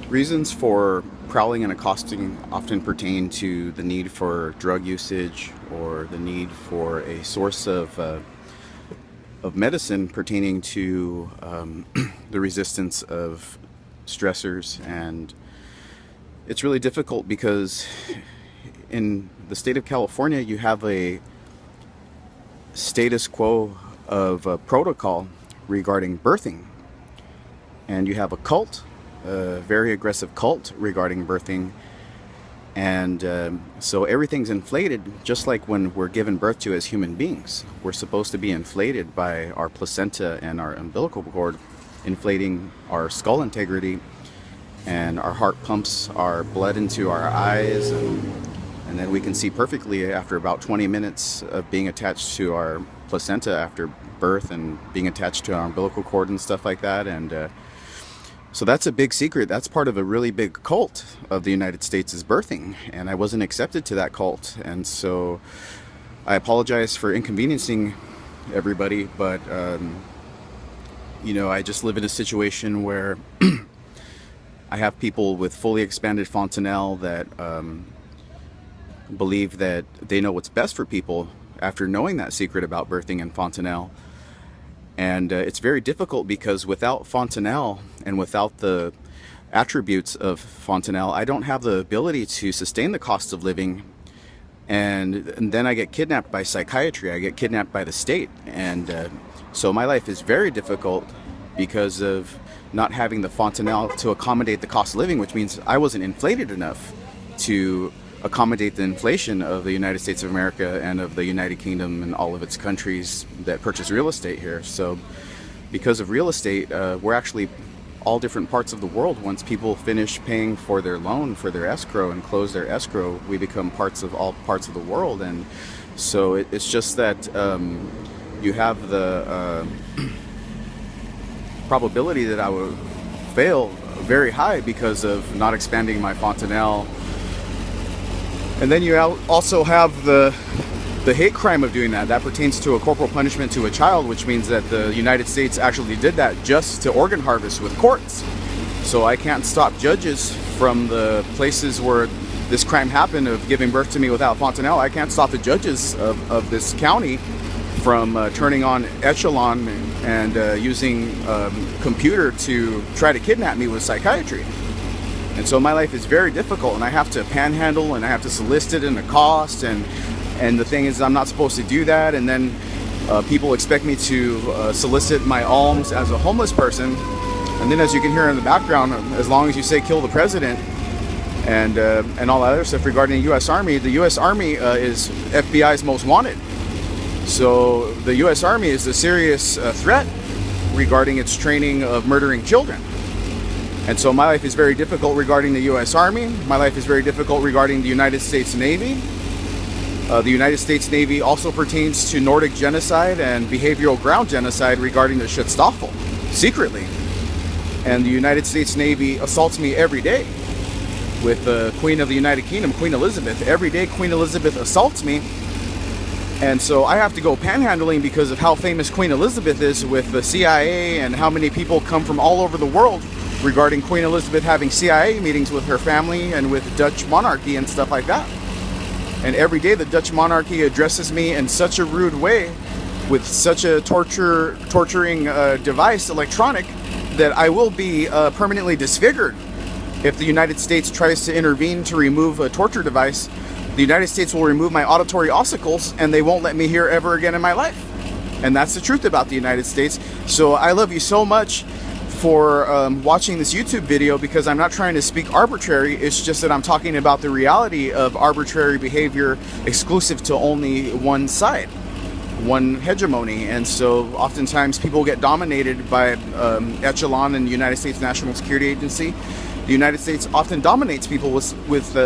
Reasons for prowling and accosting often pertain to the need for drug usage or the need for a source of medicine pertaining to the resistance of stressors. And it's really difficult because in the state of California you have a status quo of protocol regarding birthing, and you have a cult, a very aggressive cult regarding birthing. And so everything's inflated, just like when we're given birth to as human beings. We're supposed to be inflated by our placenta and our umbilical cord, inflating our skull integrity, and our heart pumps our blood into our eyes, and then we can see perfectly after about 20 minutes of being attached to our placenta after birth and being attached to our umbilical cord and stuff like that. And so that's a big secret. That's part of a really big cult of the United States, is birthing. And I wasn't accepted to that cult. And so I apologize for inconveniencing everybody, but, I just live in a situation where I have people with fully expanded fontanelle that believe that they know what's best for people after knowing that secret about birthing and fontanelle. And it's very difficult because without fontanelle and without the attributes of fontanelle, I don't have the ability to sustain the cost of living. And then I get kidnapped by psychiatry. I get kidnapped by the state. And so my life is very difficult because of not having the fontanelle to accommodate the cost of living, which means I wasn't inflated enough to accommodate the inflation of the United States of America and of the United Kingdom and all of its countries that purchase real estate here. So because of real estate, we're actually all different parts of the world. Once people finish paying for their loan, for their escrow, and close their escrow, we become parts of all parts of the world. And so it's just that you have the probability that I would fail very high because of not expanding my fontanelle. And then you also have the hate crime of doing that. That pertains to a corporal punishment to a child, which means that the United States actually did that just to organ harvest with courts. So I can't stop judges from the places where this crime happened of giving birth to me without fontanelle. I can't stop the judges of this county from turning on Echelon and using computer to try to kidnap me with psychiatry. And so my life is very difficult, and I have to panhandle, and I have to solicit and accost, and the thing is I'm not supposed to do that. And then people expect me to solicit my alms as a homeless person. And then, as you can hear in the background, as long as you say kill the president and all that other stuff regarding the U.S. Army, the U.S. Army is FBI's most wanted. So the U.S. Army is a serious threat regarding its training of murdering children. And so my life is very difficult regarding the U.S. Army. My life is very difficult regarding the United States Navy. The United States Navy also pertains to Nordic genocide and behavioral ground genocide regarding the Schutzstaffel, secretly. And the United States Navy assaults me every day with the Queen of the United Kingdom, Queen Elizabeth. Every day Queen Elizabeth assaults me. And so I have to go panhandling because of how famous Queen Elizabeth is with the CIA, and how many people come from all over the world regarding Queen Elizabeth having CIA meetings with her family and with Dutch monarchy and stuff like that. And every day the Dutch monarchy addresses me in such a rude way, with such a torturing device, electronic, that I will be permanently disfigured. If the United States tries to intervene to remove a torture device, the United States will remove my auditory ossicles, and they won't let me hear ever again in my life. And that's the truth about the United States. So I love you so much for watching this YouTube video, because I'm not trying to speak arbitrary. It's just that I'm talking about the reality of arbitrary behavior exclusive to only one side, one hegemony. And so oftentimes people get dominated by Echelon and the United States National Security Agency. The United States often dominates people with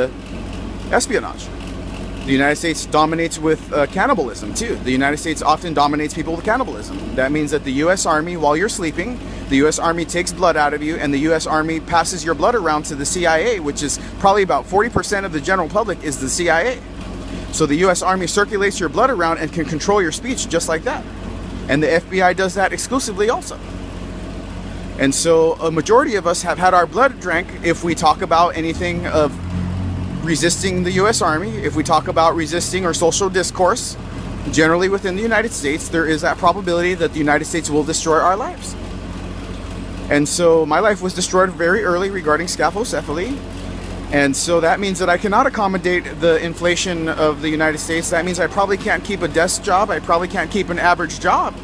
espionage. The United States dominates with cannibalism too. The United States often dominates people with cannibalism. That means that the U.S. Army, while you're sleeping, the U.S. Army takes blood out of you, and the U.S. Army passes your blood around to the CIA, which is probably about 40% of the general public is the CIA. So the U.S. Army circulates your blood around and can control your speech just like that. And the FBI does that exclusively also. And so a majority of us have had our blood drank if we talk about anything of resisting the US Army, if we talk about resisting or social discourse. Generally within the United States, there is that probability that the United States will destroy our lives. And so my life was destroyed very early regarding scaphocephaly. And so that means that I cannot accommodate the inflation of the United States. That means I probably can't keep a desk job. I probably can't keep an average job.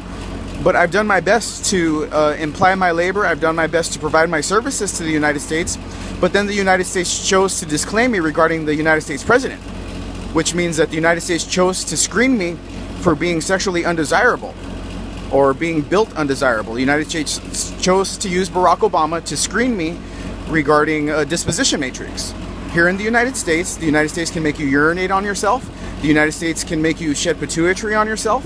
But I've done my best to imply my labor. I've done my best to provide my services to the United States. But then the United States chose to disclaim me regarding the United States president, which means that the United States chose to screen me for being sexually undesirable or being built undesirable. The United States chose to use Barack Obama to screen me regarding a disposition matrix. Here in the United States can make you urinate on yourself. The United States can make you shed pituitary on yourself.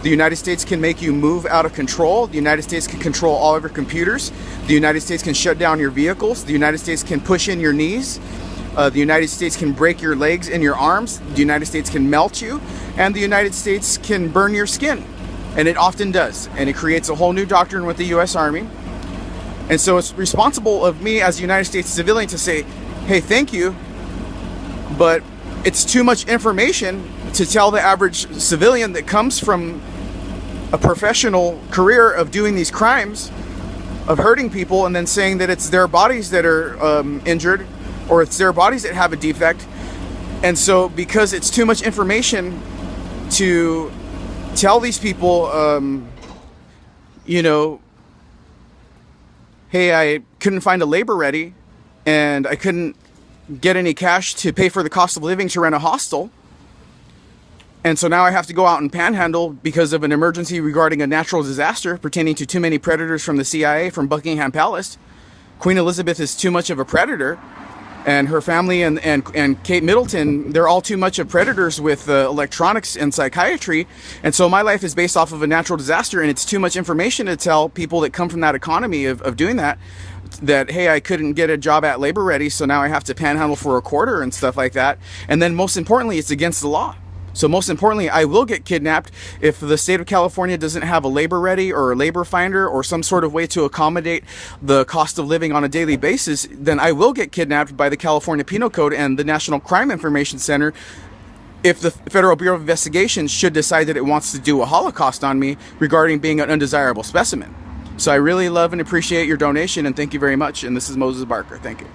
The United States can make you move out of control. The United States can control all of your computers. The United States can shut down your vehicles. The United States can push in your knees. The United States can break your legs and your arms. The United States can melt you. And the United States can burn your skin. And it often does. And it creates a whole new doctrine with the US Army. And so it's responsible of me as a United States civilian to say, hey, thank you, but it's too much information to tell the average civilian that comes from a professional career of doing these crimes, of hurting people, and then saying that it's their bodies that are injured, or it's their bodies that have a defect. And so because it's too much information to tell these people, you know, hey, I couldn't find a labor ready and I couldn't get any cash to pay for the cost of living to rent a hostel. And so now I have to go out and panhandle because of an emergency regarding a natural disaster pertaining to too many predators from the CIA from Buckingham Palace. Queen Elizabeth is too much of a predator, and her family and Kate Middleton, they're all too much of predators with electronics and psychiatry. And so my life is based off of a natural disaster, and it's too much information to tell people that come from that economy of doing that, hey, I couldn't get a job at Labor Ready, so now I have to panhandle for a quarter and stuff like that. And then most importantly, it's against the law. So most importantly, I will get kidnapped if the state of California doesn't have a Labor Ready or a Labor Finder or some sort of way to accommodate the cost of living on a daily basis. Then I will get kidnapped by the California Penal Code and the National Crime Information Center if the Federal Bureau of Investigation should decide that it wants to do a Holocaust on me regarding being an undesirable specimen. So I really love and appreciate your donation, and thank you very much. And this is Moses Barker. Thank you.